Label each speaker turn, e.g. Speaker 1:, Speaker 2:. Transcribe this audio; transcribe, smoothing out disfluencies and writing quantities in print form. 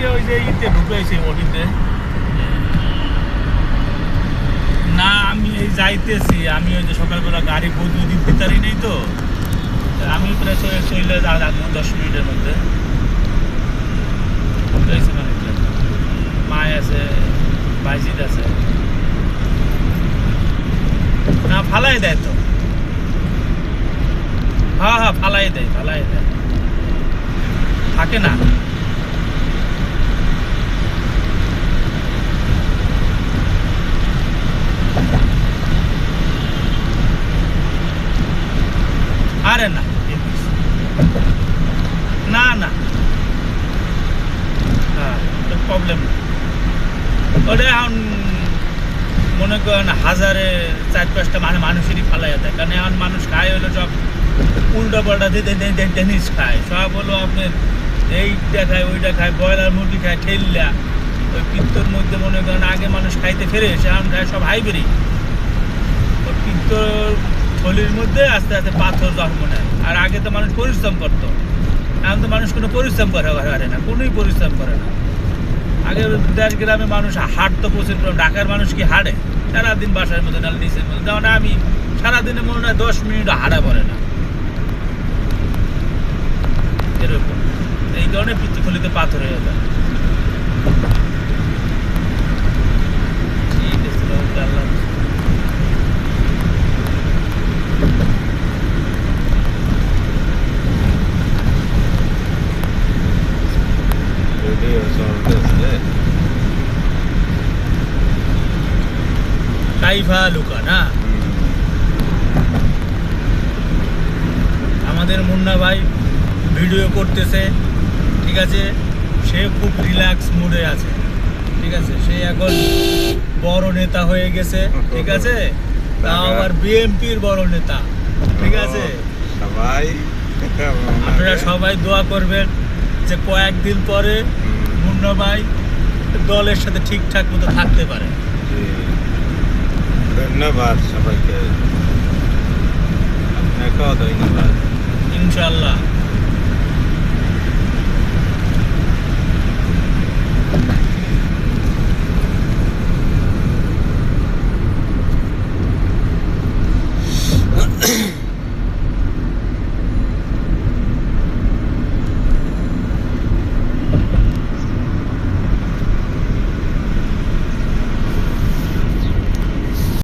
Speaker 1: আজকে ওই যে ইতে ঢুকাইছি ওটিতে না, আমি এই যাইতেছি, আমি ওই যে সকালবেলা গাড়ি বদলে দিতে পারি নেই তো, আমি প্রায় চলে যাবো 10 মিনিটের মধ্যে। মায় আছে, বাইজিদ আছে, না ফালাই দেয় তো, হ্যাঁ ফালাই দেয় থাকে না। আরে না না হ্যাঁ প্রবলেম না, ওটা এখন মনে করেন 1000-4-5টা মানুষেরই ফালাই দেয়, কারণ এখন মানুষ খায় হলো সব উল্টা পাল্টা জিনিস খায়, সব হলো আপনার এইটা খায় ওইটা খায়, ব্রয়লার মুরগি খায় ঠেললা, ওই পিত্তর মধ্যে মনে করেন আগে মানুষ খাইতে ফেরে এখন খায় সব হাইব্রিড, ওই পিত্তর থলির মধ্যে আস্তে আস্তে পাথর জন্ম নেয়। আর আগে তো মানুষ পরিশ্রম করতো, এখন তো মানুষ কোনো পরিশ্রম করে না, কোনোই পরিশ্রম করে না। আগে দেশ গ্রামে মানুষ হাঁটতো প্রচুর, ঢাকার মানুষ কি হাঁটে সারাদিন বাসার মধ্যে নাহলে নিচের মধ্যে, যেমন আমি সারাদিনে মনে হয় 10 মিনিট হাঁটা পড়ে না এরকম, এই কারণে পিত্তথলিতে পাথর হয়ে যায়। ঠিক আছে, আল্লাহ কাইফা লুকা না, আমাদের মুন্না ভাই ভিডিও করতেছে, ঠিক আছে, সে খুব রিল্যাক্স মুডে আছে, ঠিক আছে, সে এখন বড় নেতা হয়ে গেছে, ঠিক আছে, তাও আবার বিএনপির বড় নেতা, ঠিক আছে। আপনারা সবাই দোয়া করবেন যে কয়েকদিন পরে মুন্না ভাই দলের সাথে ঠিকঠাক মতো থাকতে পারে।
Speaker 2: ধন্যবাদ সবাইকে, আপনাকেও ধন্যবাদ।
Speaker 1: ইনশাআল্লাহ।